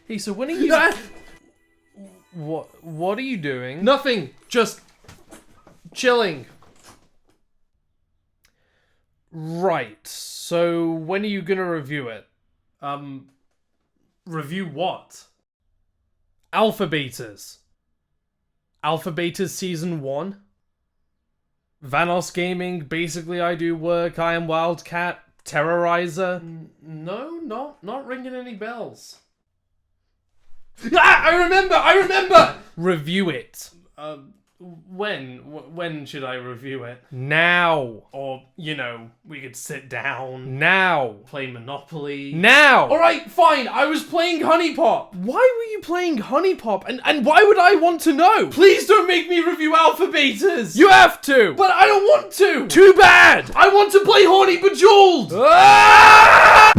Hey, so when are you... What are you doing? Nothing. Just chilling. Right. So when are you gonna review it? Review what? Alpha Betas. Alpha Betas Season 1. Vanos Gaming, Basically I Do Work, I Am Wildcat, Terrorizer. No, not ringing any bells. Ah, I remember! Review it. When should I review it? Now. Or, we could sit down. Now. Play Monopoly. Now. Alright, fine, I was playing Honey Pop. Why were you playing Honey Pop? And why would I want to know? Please don't make me review Alpha Betas. You have to. But I don't want to. Too bad. I want to play Horny Bejeweled. Ah!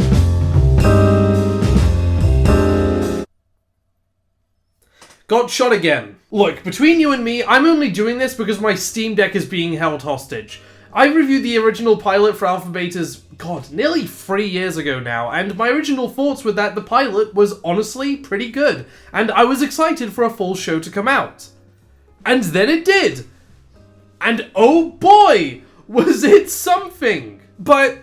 Got shot again. Look, between you and me, I'm only doing this because my Steam Deck is being held hostage. I reviewed the original pilot for Alpha Betas, nearly 3 years ago now, and my original thoughts were that the pilot was honestly pretty good, and I was excited for a full show to come out. And then it did! And oh boy, was it something! But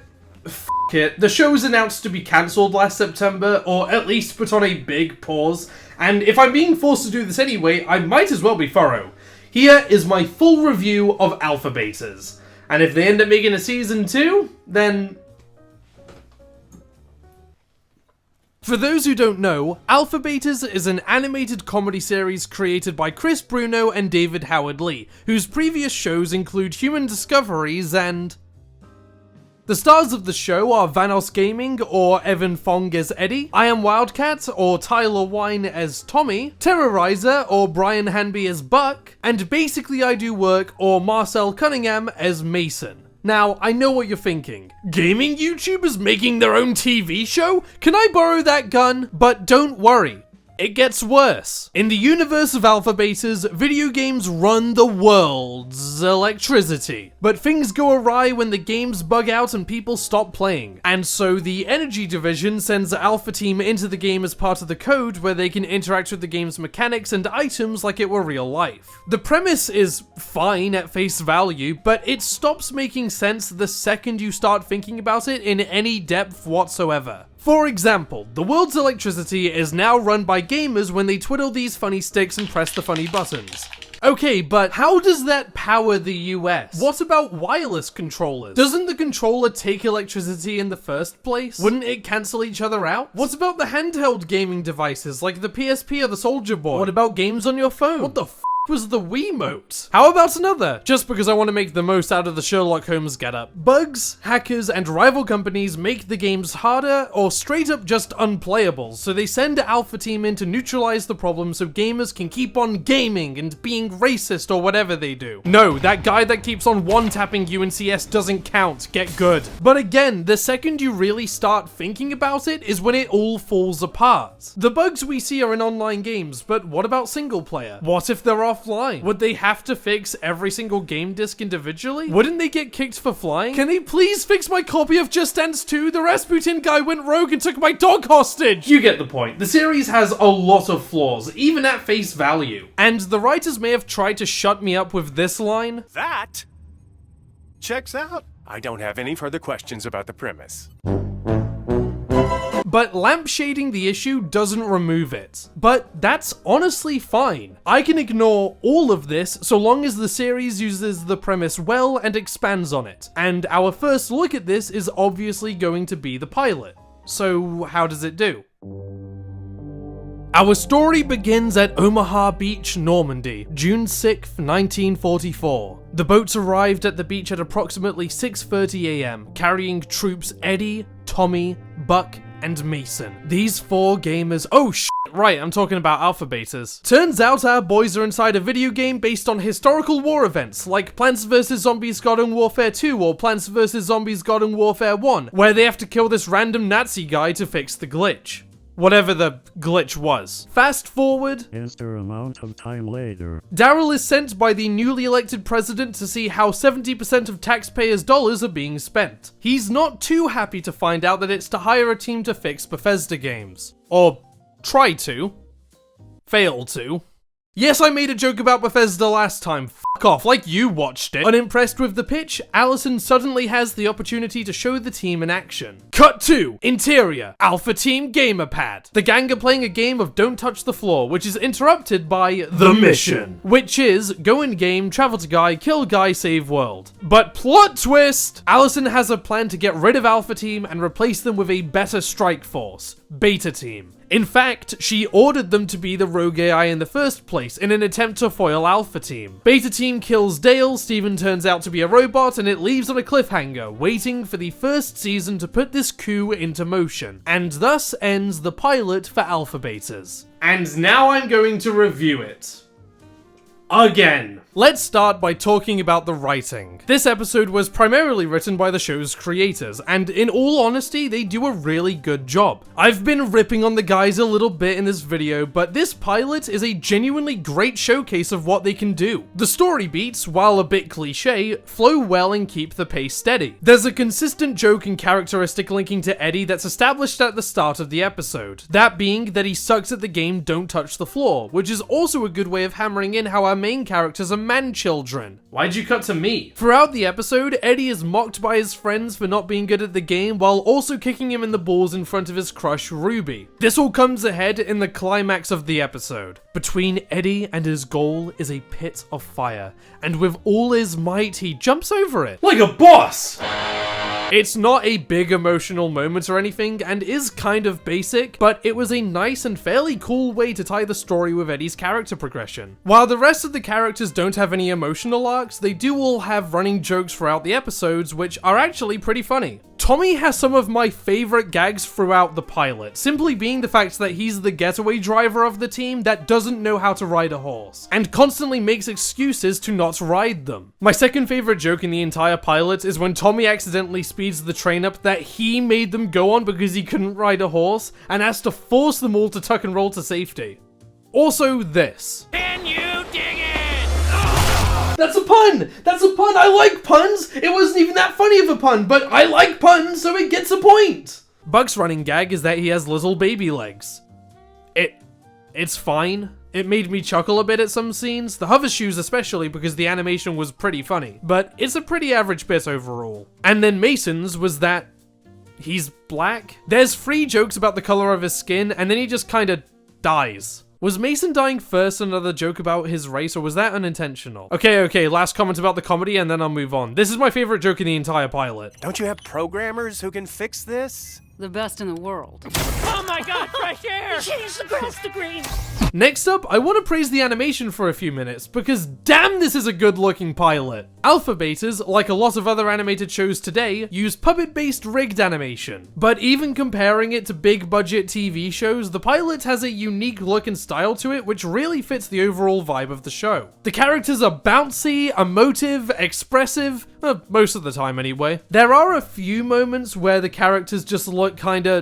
f*** it, the show was announced to be cancelled last September, or at least put on a big pause, and if I'm being forced to do this anyway, I might as well be thorough. Here is my full review of Alpha Betas. And if they end up making a Season 2, then... For those who don't know, Alpha Betas is an animated comedy series created by Chris Bruno and David Howard Lee, whose previous shows include Human Discoveries and... The stars of the show are Vanos Gaming, or Evan Fong as Eddie, I Am Wildcat, or Tyler Wine as Tommy, Terrorizer, or Brian Hanby as Buck, and Basically I Do Work, or Marcel Cunningham as Mason. Now, I know what you're thinking. Gaming YouTubers making their own TV show? Can I borrow that gun? But don't worry. It gets worse. In the universe of Alpha Betas, video games run the world's electricity. But things go awry when the games bug out and people stop playing. And so the Energy Division sends the Alpha Team into the game as part of the code where they can interact with the game's mechanics and items like it were real life. The premise is fine at face value, but it stops making sense the second you start thinking about it in any depth whatsoever. For example, the world's electricity is now run by gamers when they twiddle these funny sticks and press the funny buttons. Okay, but how does that power the US? What about wireless controllers? Doesn't the controller take electricity in the first place? Wouldn't it cancel each other out? What about the handheld gaming devices like the PSP or the Soldier Boy? What about games on your phone? What the f was the Wiimote? How about another? Just because I want to make the most out of the Sherlock Holmes getup. Bugs, hackers, and rival companies make the games harder or straight up just unplayable, so they send Alpha Team in to neutralize the problem so gamers can keep on gaming and being racist or whatever they do. No, that guy that keeps on one-tapping you in CS doesn't count. Get good. But again, the second you really start thinking about it is when it all falls apart. The bugs we see are in online games, but what about single player? What if they're offline? Would they have to fix every single game disc individually? Wouldn't they get kicked for flying? Can they please fix my copy of Just Dance 2? The Rasputin guy went rogue and took my dog hostage! You get the point. The series has a lot of flaws, even at face value. And the writers may have tried to shut me up with this line. That checks out. I don't have any further questions about the premise. But lampshading the issue doesn't remove it. But that's honestly fine. I can ignore all of this so long as the series uses the premise well and expands on it. And our first look at this is obviously going to be the pilot. So how does it do? Our story begins at Omaha Beach, Normandy, June 6th, 1944. The boats arrived at the beach at approximately 6:30 AM, carrying troops Eddie, Tommy, Buck, and Mason. These 4 gamers— oh shit, right, I'm talking about Alpha Betas. Turns out our boys are inside a video game based on historical war events, like Plants vs. Zombies Garden Warfare 2 or Plants vs. Zombies Garden Warfare 1, where they have to kill this random Nazi guy to fix the glitch. Whatever the glitch was. Fast forward. Instant amount of time later. Daryl is sent by the newly elected president to see how 70% of taxpayers' dollars are being spent. He's not too happy to find out that it's to hire a team to fix Bethesda games. Or try to, fail to. Yes, I made a joke about Bethesda last time. Fuck off, like you watched it. Unimpressed with the pitch, Allison suddenly has the opportunity to show the team in action. Cut 2. Interior. Alpha Team Gamer Pad. The gang are playing a game of Don't Touch the Floor, which is interrupted by The Mission, which is go in game, travel to guy, kill guy, save world. But plot twist! Allison has a plan to get rid of Alpha Team and replace them with a better strike force, Beta Team. In fact, she ordered them to be the rogue AI in the first place in an attempt to foil Alpha Team. Beta Team kills Dale, Steven turns out to be a robot, and it leaves on a cliffhanger, waiting for the first season to put this coup into motion, and thus ends the pilot for Alpha Betas. And now I'm going to review it. Again. Let's start by talking about the writing. This episode was primarily written by the show's creators, and in all honesty, they do a really good job. I've been ripping on the guys a little bit in this video, but this pilot is a genuinely great showcase of what they can do. The story beats, while a bit cliche, flow well and keep the pace steady. There's a consistent joke and characteristic linking to Eddie that's established at the start of the episode, that being that he sucks at the game Don't Touch the Floor, which is also a good way of hammering in how our main characters are man-children. Why'd you cut to me? Throughout the episode, Eddie is mocked by his friends for not being good at the game while also kicking him in the balls in front of his crush Ruby. This all comes ahead in the climax of the episode. Between Eddie and his goal is a pit of fire, and with all his might, he jumps over it. Like a boss! It's not a big emotional moment or anything, and is kind of basic, but it was a nice and fairly cool way to tie the story with Eddie's character progression. While the rest of the characters don't have any emotional arcs, they do all have running jokes throughout the episodes, which are actually pretty funny. Tommy has some of my favorite gags throughout the pilot, simply being the fact that he's the getaway driver of the team that doesn't know how to ride a horse, and constantly makes excuses to not ride them. My second favorite joke in the entire pilot is when Tommy accidentally speeds the train up that he made them go on because he couldn't ride a horse, and has to force them all to tuck and roll to safety. Also this. Can you dig it? That's a pun! That's a pun! I like puns! It wasn't even that funny of a pun, but I like puns, so it gets a point! Buck's running gag is that he has little baby legs. It's fine. It made me chuckle a bit at some scenes, the hover shoes especially because the animation was pretty funny, but it's a pretty average bit overall. And then Mason's was that he's black. There's 3 jokes about the color of his skin, and then he just kinda dies. Was Mason dying first another joke about his race, or was that unintentional? Okay, last comment about the comedy and then I'll move on. This is my favorite joke in the entire pilot. Don't you have programmers who can fix this? The best in the world. Oh my god, fresh air! Change the grass to green. Next up, I want to praise the animation for a few minutes, because damn this is a good looking pilot. Alpha Betas, like a lot of other animated shows today, use puppet-based rigged animation. But even comparing it to big budget TV shows, the pilot has a unique look and style to it which really fits the overall vibe of the show. The characters are bouncy, emotive, expressive, most of the time anyway. There are a few moments where the characters just look kinda,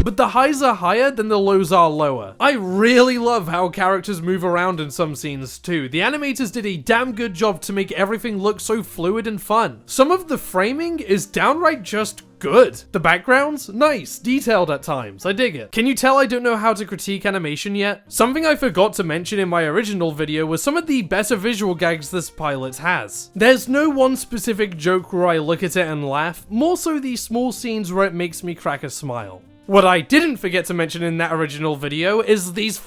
but the highs are higher than the lows are lower. I really love how characters move around in some scenes too. The animators did a damn good job to make everything look so fluid and fun. Some of the framing is downright just good. The backgrounds? Nice. Detailed at times. I dig it. Can you tell I don't know how to critique animation yet? Something I forgot to mention in my original video was some of the better visual gags this pilot has. There's no one specific joke where I look at it and laugh, more so these small scenes where it makes me crack a smile. What I didn't forget to mention in that original video is these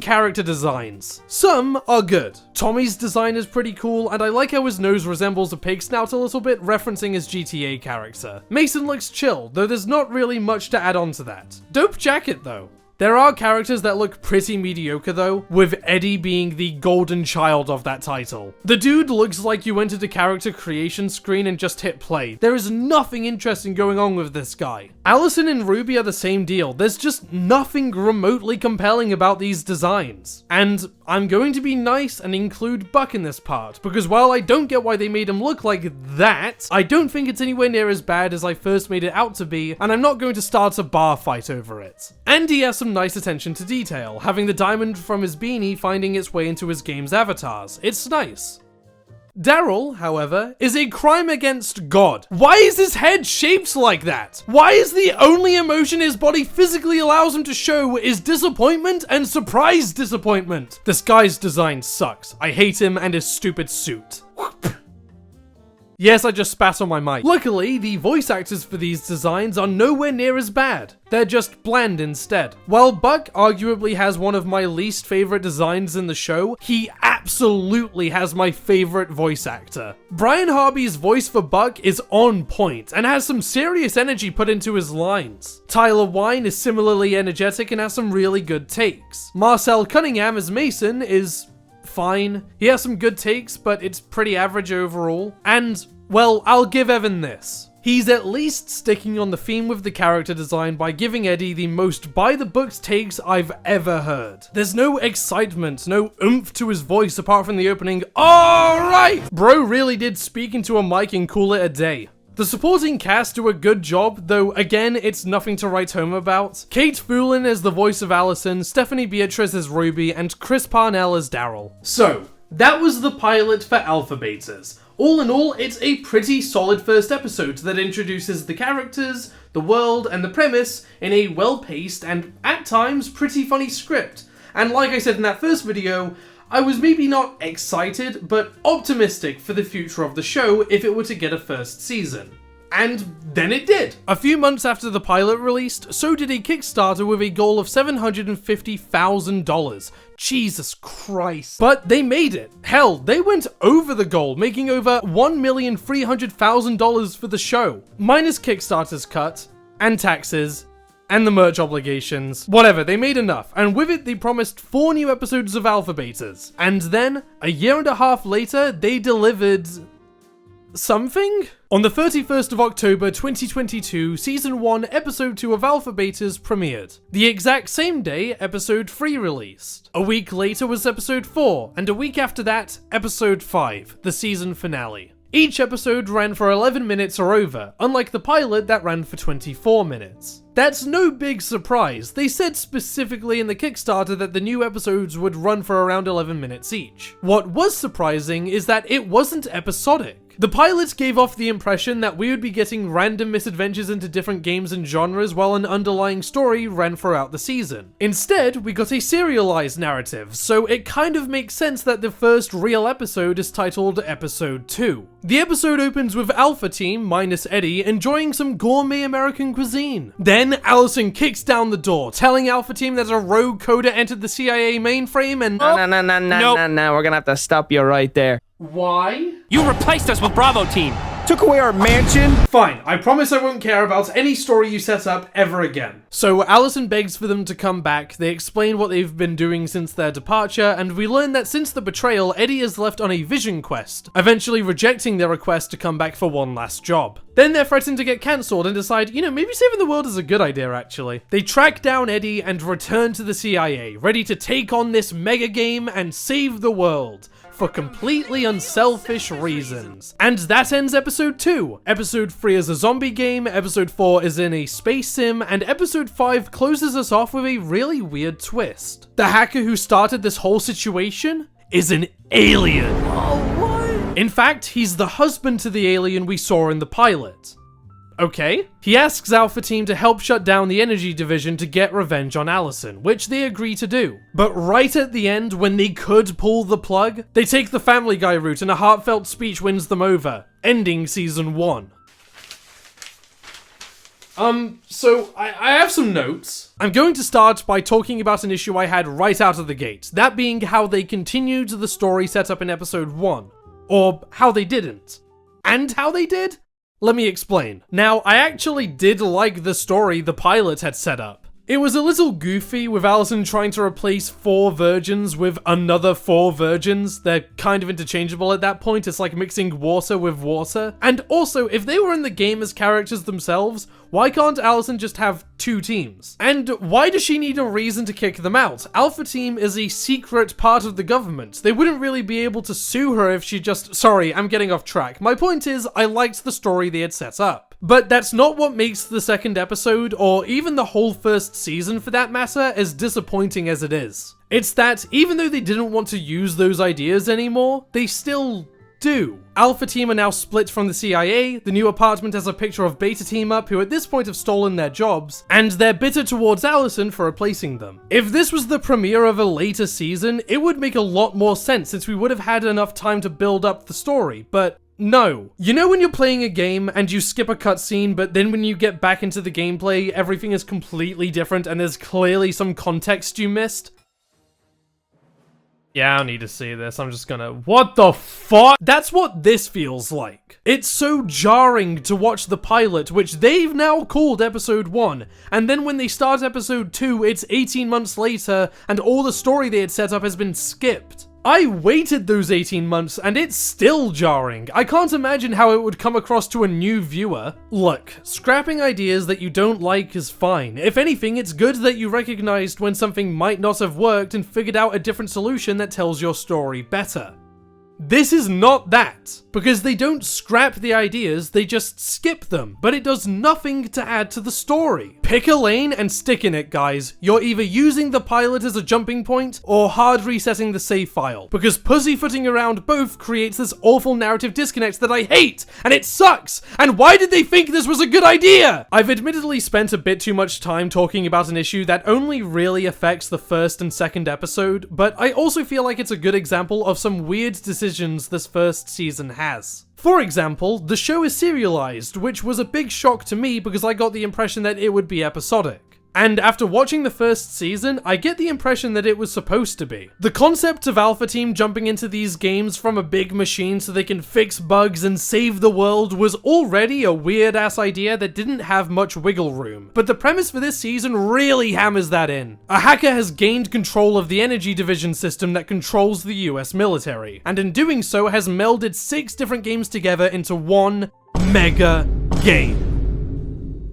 character designs. Some are good. Tommy's design is pretty cool, and I like how his nose resembles a pig snout a little bit, referencing his GTA character. Mason looks chill, though there's not really much to add on to that. Dope jacket though. There are characters that look pretty mediocre though, with Eddie being the golden child of that title. The dude looks like you entered a character creation screen and just hit play. There is nothing interesting going on with this guy. Allison and Ruby are the same deal. There's just nothing remotely compelling about these designs. And I'm going to be nice and include Buck in this part, because while I don't get why they made him look like that, I don't think it's anywhere near as bad as I first made it out to be, and I'm not going to start a bar fight over it. And he has some nice attention to detail, having the diamond from his beanie finding its way into his game's avatars. It's nice. Daryl, however, is a crime against God. Why is his head shaped like that? Why is the only emotion his body physically allows him to show is disappointment and surprise disappointment? This guy's design sucks. I hate him and his stupid suit. Yes, I just spat on my mic. Luckily, the voice actors for these designs are nowhere near as bad. They're just bland instead. While Buck arguably has one of my least favorite designs in the show, he absolutely has my favorite voice actor. Brian Harvey's voice for Buck is on point and has some serious energy put into his lines. Tyler Wine is similarly energetic and has some really good takes. Marcel Cunningham as Mason is fine. He has some good takes, but it's pretty average overall. And, well, I'll give Evan this. He's at least sticking on the theme with the character design by giving Eddie the most by-the-books takes I've ever heard. There's no excitement, no oomph to his voice apart from the opening, "Alright!" Bro really did speak into a mic and call it a day. The supporting cast do a good job, though again, it's nothing to write home about. Kate Foulin as the voice of Allison, Stephanie Beatrice as Ruby, and Chris Parnell as Daryl. So, that was the pilot for Alpha Betas. All in all, it's a pretty solid first episode that introduces the characters, the world, and the premise in a well-paced and, at times, pretty funny script. And like I said in that first video, I was maybe not excited, but optimistic for the future of the show if it were to get a first season. And then it did. A few months after the pilot released, so did a Kickstarter with a goal of $750,000. Jesus Christ. But they made it. Hell, they went over the goal, making over $1,300,000 for the show. Minus Kickstarter's cut, and taxes, and the merch obligations. Whatever, they made enough, and with it they promised 4 new episodes of Alpha Betas. And then, a year and a half later, they delivered something? On the 31st of October 2022, Season 1, Episode 2 of Alpha Betas premiered. The exact same day, Episode 3 released. A week later was Episode 4, and a week after that, Episode 5, the season finale. Each episode ran for 11 minutes or over, unlike the pilot that ran for 24 minutes. That's no big surprise. They said specifically in the Kickstarter that the new episodes would run for around 11 minutes each. What was surprising is that it wasn't episodic. The pilots gave off the impression that we would be getting random misadventures into different games and genres while an underlying story ran throughout the season. Instead, we got a serialized narrative, so it kind of makes sense that the first real episode is titled Episode 2. The episode opens with Alpha Team, minus Eddie, enjoying some gourmet American cuisine. Then Allison kicks down the door, telling Alpha Team that a rogue coder entered the CIA mainframe and— No, we're gonna have to stop you right there. Why? You replaced us with Bravo Team. Took away our mansion? Fine, I promise I won't care about any story you set up ever again. So Allison begs for them to come back, they explain what they've been doing since their departure, and we learn that since the betrayal, Eddie is left on a vision quest, eventually rejecting their request to come back for one last job. Then they're threatened to get cancelled and decide, maybe saving the world is a good idea actually. They track down Eddie and return to the CIA, ready to take on this mega game and save the world. For completely unselfish reasons. And that ends episode 2. Episode 3 is a zombie game, episode 4 is in a space sim, and episode 5 closes us off with a really weird twist. The hacker who started this whole situation is an alien. Oh, what? In fact, he's the husband to the alien we saw in the pilot. Okay. He asks Alpha Team to help shut down the energy division to get revenge on Allison, which they agree to do. But right at the end, when they could pull the plug, they take the Family Guy route and a heartfelt speech wins them over, ending Season 1. So I have some notes. I'm going to start by talking about an issue I had right out of the gate, that being how they continued the story set up in Episode 1. Or how they didn't. And how they did? Let me explain. Now, I actually did like the story the pilot had set up. It was a little goofy with Allison trying to replace 4 virgins with another 4 virgins. They're kind of interchangeable at that point. It's like mixing water with water. And also, if they were in the game as characters themselves, why can't Allison just have 2 teams? And why does she need a reason to kick them out? Alpha Team is a secret part of the government. They wouldn't really be able to sue her if she just— Sorry, I'm getting off track. My point is, I liked the story they had set up. But that's not what makes the second episode, or even the whole first season for that matter, as disappointing as it is. It's that, even though they didn't want to use those ideas anymore, they still do. Alpha Team are now split from the CIA, the new apartment has a picture of Beta Team up who at this point have stolen their jobs, and they're bitter towards Allison for replacing them. If this was the premiere of a later season, it would make a lot more sense since we would have had enough time to build up the story, but no. You know when you're playing a game and you skip a cutscene, but then when you get back into the gameplay, everything is completely different and there's clearly some context you missed? Yeah, I don't need to see this, I'm just gonna— what the fuck? That's what this feels like. It's so jarring to watch the pilot, which they've now called episode 1, and then when they start episode 2, it's 18 months later, and all the story they had set up has been skipped. I waited those 18 months and it's still jarring. I can't imagine how it would come across to a new viewer. Look, scrapping ideas that you don't like is fine. If anything, it's good that you recognized when something might not have worked and figured out a different solution that tells your story better. This is not that, because they don't scrap the ideas, they just skip them, but it does nothing to add to the story. Pick a lane and stick in it, guys. You're either using the pilot as a jumping point, or hard resetting the save file, because pussyfooting around both creates this awful narrative disconnect that I hate, and it sucks! And why did they think this was a good idea? I've admittedly spent a bit too much time talking about an issue that only really affects the first and second episode, but I also feel like it's a good example of some weird decisions this first season has. For example, the show is serialized, which was a big shock to me because I got the impression that it would be episodic. And after watching the first season, I get the impression that it was supposed to be. The concept of Alpha Team jumping into these games from a big machine so they can fix bugs and save the world was already a weird-ass idea that didn't have much wiggle room. But the premise for this season really hammers that in. A hacker has gained control of the energy division system that controls the US military, and in doing so has melded 6 different games together into one mega game.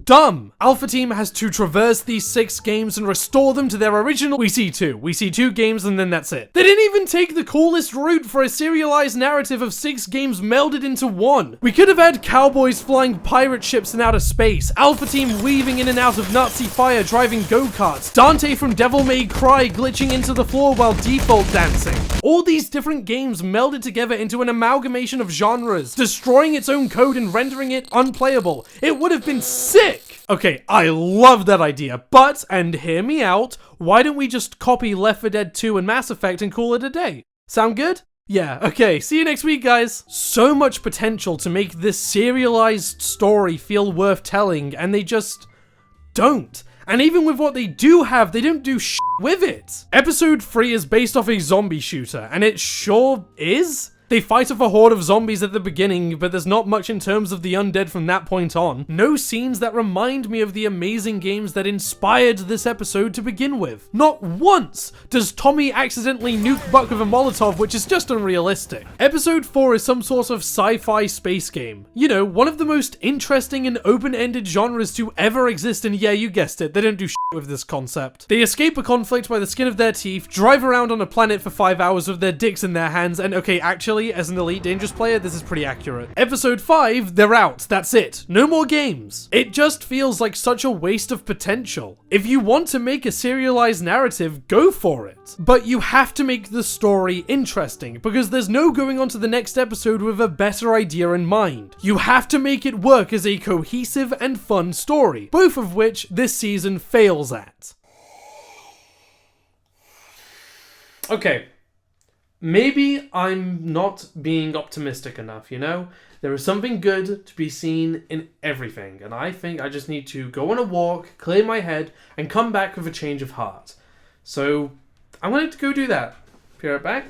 Dumb! Alpha Team has to traverse these 6 games and restore them to their original— We see 2 games and then that's it. They didn't even take the coolest route for a serialized narrative of 6 games melded into one. We could have had cowboys flying pirate ships in outer space, Alpha Team weaving in and out of Nazi fire driving go-karts, Dante from Devil May Cry glitching into the floor while default dancing. All these different games melded together into an amalgamation of genres, destroying its own code and rendering it unplayable. It would have been sick! Okay, I love that idea, but, and hear me out, why don't we just copy Left 4 Dead 2 and Mass Effect and call it a day? Sound good? Yeah, okay, see you next week, guys. So much potential to make this serialized story feel worth telling, and they just don't. And even with what they do have, they don't do shit with it. Episode 3 is based off a zombie shooter, and it sure is? They fight off a horde of zombies at the beginning, but there's not much in terms of the undead from that point on. No scenes that remind me of the amazing games that inspired this episode to begin with. Not once does Tommy accidentally nuke Buck with a Molotov, which is just unrealistic. Episode 4 is some sort of sci-fi space game. You know, one of the most interesting and open-ended genres to ever exist, and yeah, you guessed it, they don't do shit with this concept. They escape a conflict by the skin of their teeth, drive around on a planet for 5 hours with their dicks in their hands, and okay, actually, as an Elite Dangerous player, this is pretty accurate. Episode 5, they're out. That's it. No more games. It just feels like such a waste of potential. If you want to make a serialized narrative, go for it. But you have to make the story interesting, because there's no going on to the next episode with a better idea in mind. You have to make it work as a cohesive and fun story, both of which this season fails at. Okay. Maybe I'm not being optimistic enough, you know? There is something good to be seen in everything, and I think I just need to go on a walk, clear my head, and come back with a change of heart. So, I'm going to go do that. Be right back.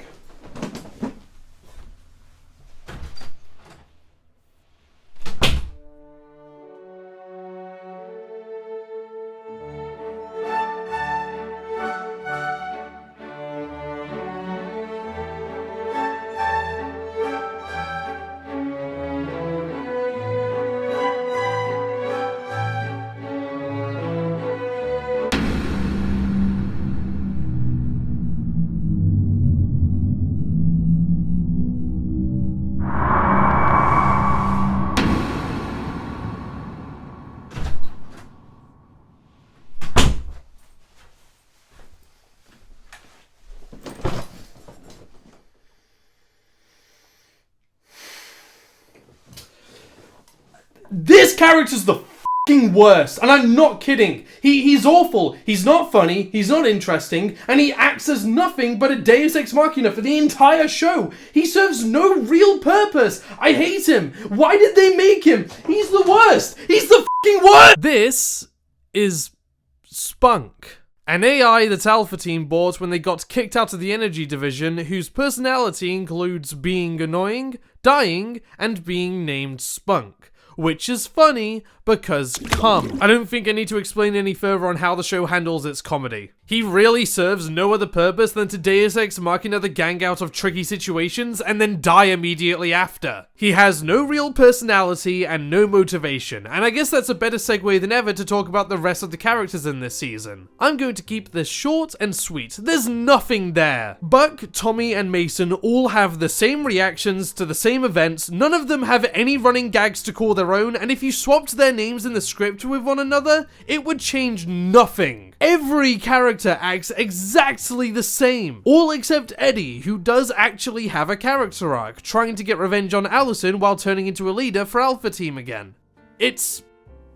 character's the fucking worst, and I'm not kidding. He's awful. He's not funny, he's not interesting, and he acts as nothing but a Deus Ex Machina for the entire show. He serves no real purpose. I hate him. Why did they make him? He's the worst. He's the fucking worst. This is Spunc, an AI that Alpha Team bought when they got kicked out of the energy division, whose personality includes being annoying, dying, and being named Spunc. Which is funny, because come. I don't think I need to explain any further on how the show handles its comedy. He really serves no other purpose than to Deus Ex Machina the gang out of tricky situations and then die immediately after. He has no real personality and no motivation, and I guess that's a better segue than ever to talk about the rest of the characters in this season. I'm going to keep this short and sweet. There's nothing there. Buck, Tommy, and Mason all have the same reactions to the same events. None of them have any running gags to call their own, and if you swapped their names in the script with one another, it would change nothing. Every character acts exactly the same, all except Eddie, who does actually have a character arc, trying to get revenge on Allison while turning into a leader for Alpha Team again. It's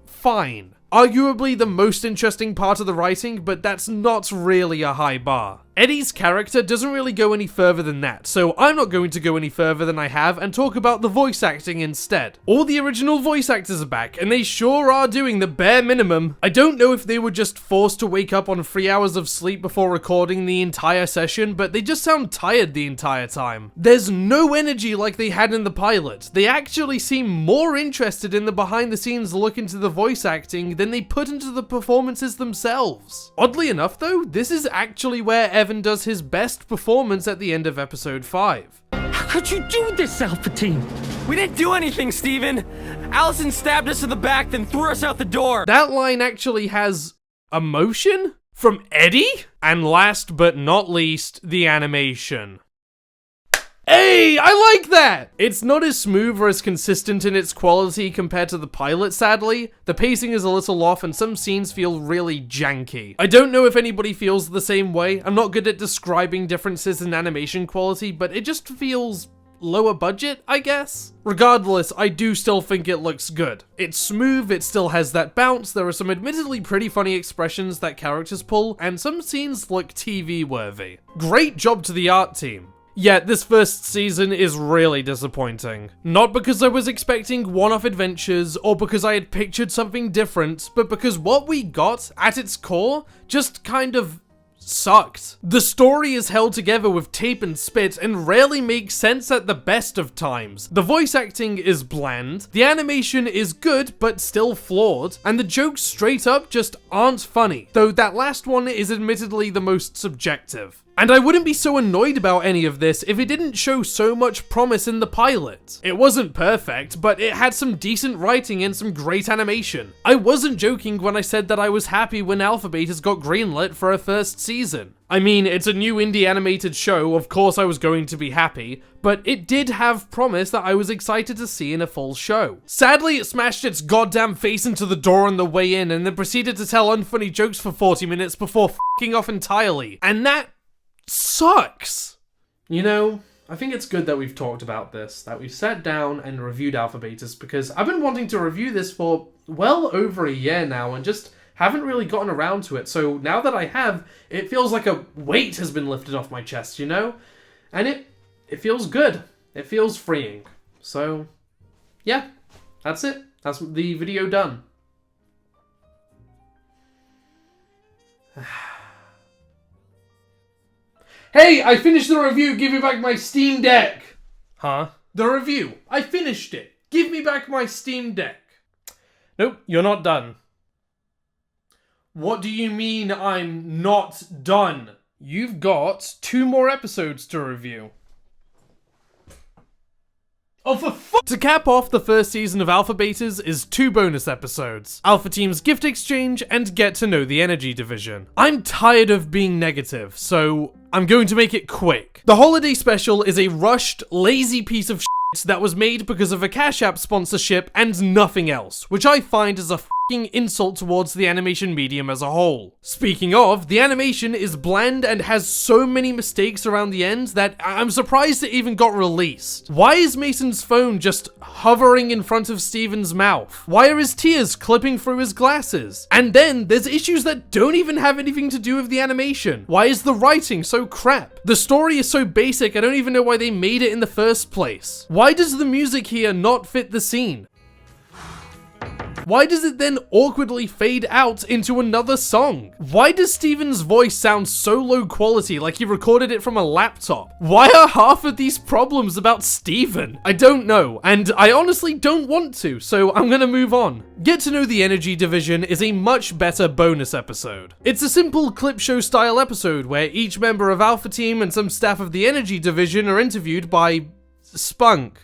fine. Arguably the most interesting part of the writing, but that's not really a high bar. Eddie's character doesn't really go any further than that, so I'm not going to go any further than I have and talk about the voice acting instead. All the original voice actors are back, and they sure are doing the bare minimum. I don't know if they were just forced to wake up on 3 hours of sleep before recording the entire session, but they just sound tired the entire time. There's no energy like they had in the pilot. They actually seem more interested in the behind the scenes look into the voice acting than they put into the performances themselves. Oddly enough though, this is actually where Evan does his best performance at the end of episode 5. How could you do this, Alpha Team? We didn't do anything, Steven. Allison stabbed us in the back, then threw us out the door. That line actually has emotion from Eddie? And last but not least, the animation. Hey, I like that! It's not as smooth or as consistent in its quality compared to the pilot, sadly. The pacing is a little off and some scenes feel really janky. I don't know if anybody feels the same way. I'm not good at describing differences in animation quality, but it just feels lower budget, I guess? Regardless, I do still think it looks good. It's smooth, it still has that bounce, there are some admittedly pretty funny expressions that characters pull, and some scenes look TV-worthy. Great job to the art team. Yet, this first season is really disappointing. Not because I was expecting one-off adventures, or because I had pictured something different, but because what we got, at its core, just kind of sucked. The story is held together with tape and spit and rarely makes sense at the best of times. The voice acting is bland, the animation is good but still flawed, and the jokes straight up just aren't funny, though that last one is admittedly the most subjective. And I wouldn't be so annoyed about any of this if it didn't show so much promise in the pilot. It wasn't perfect, but it had some decent writing and some great animation. I wasn't joking when I said that I was happy when Alpha Betas got greenlit for a first season. I mean, it's a new indie animated show, of course I was going to be happy, but it did have promise that I was excited to see in a full show. Sadly, it smashed its goddamn face into the door on the way in and then proceeded to tell unfunny jokes for 40 minutes before f***ing off entirely. And that sucks. You know, I think it's good that we've talked about this, that we've sat down and reviewed Alpha Betas, because I've been wanting to review this for well over a year now and just haven't really gotten around to it. So now that I have, it feels like a weight has been lifted off my chest, you know? And it feels good. It feels freeing. So, yeah, that's it. That's the video done. Hey, I finished the review, give me back my Steam Deck! Huh? The review, I finished it. Give me back my Steam Deck. Nope, you're not done. What do you mean I'm not done? You've got 2 more episodes to review. Oh, for fuck! To cap off the first season of Alpha Betas is 2 bonus episodes. Alpha Team's Gift Exchange and Get to Know the Energy Division. I'm tired of being negative, so I'm going to make it quick. The holiday special is a rushed, lazy piece of shit that was made because of a Cash App sponsorship and nothing else, which I find is a insult towards the animation medium as a whole. Speaking of, the animation is bland and has so many mistakes around the end that I'm surprised it even got released. Why is Mason's phone just hovering in front of Steven's mouth? Why are his tears clipping through his glasses? And then there's issues that don't even have anything to do with the animation. Why is the writing so crap? The story is so basic, I don't even know why they made it in the first place. Why does the music here not fit the scene? Why does it then awkwardly fade out into another song? Why does Steven's voice sound so low quality, like he recorded it from a laptop? Why are half of these problems about Steven? I don't know, and I honestly don't want to, so I'm gonna move on. Get to Know the Energy Division is a much better bonus episode. It's a simple clip show style episode where each member of Alpha Team and some staff of the Energy Division are interviewed by Spunc.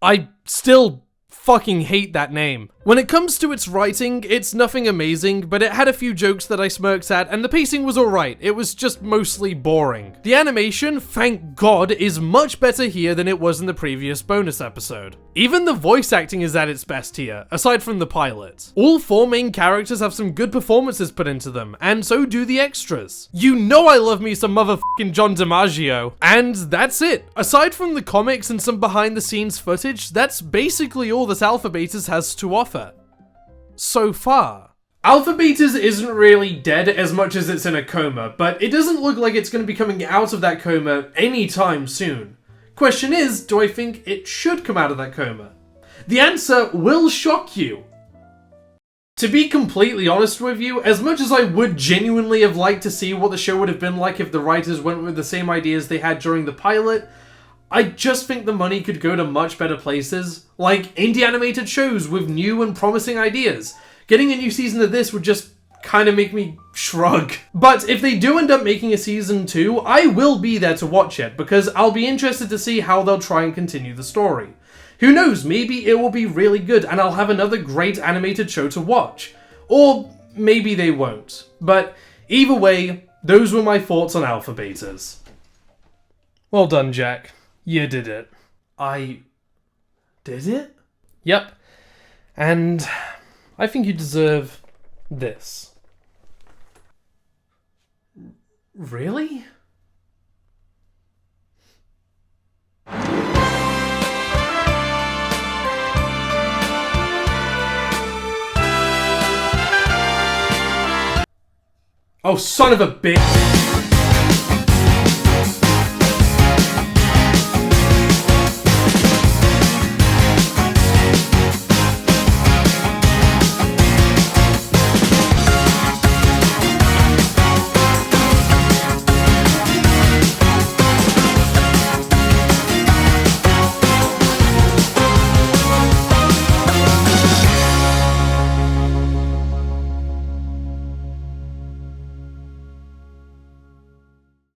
I still fucking hate that name. When it comes to its writing, it's nothing amazing, but it had a few jokes that I smirked at, and the pacing was alright. It was just mostly boring. The animation, thank God, is much better here than it was in the previous bonus episode. Even the voice acting is at its best here, aside from the pilot. All 4 main characters have some good performances put into them, and so do the extras. You know I love me some motherfucking John DiMaggio. And that's it. Aside from the comics and some behind the scenes footage, that's basically all that Alpha Betas has to offer. So far. Alpha Betas isn't really dead as much as it's in a coma, but it doesn't look like it's going to be coming out of that coma anytime soon. Question is, do I think it should come out of that coma? The answer will shock you. To be completely honest with you, as much as I would genuinely have liked to see what the show would have been like if the writers went with the same ideas they had during the pilot, I just think the money could go to much better places, like indie animated shows with new and promising ideas. Getting a new season of this would just kind of make me shrug. But if they do end up making a season 2, I will be there to watch it, because I'll be interested to see how they'll try and continue the story. Who knows, maybe it will be really good and I'll have another great animated show to watch. Or maybe they won't. But either way, those were my thoughts on Alpha Betas. Well done, Jack. You did it. I did it? Yep. And I think you deserve this. Really? Oh, son of a bitch!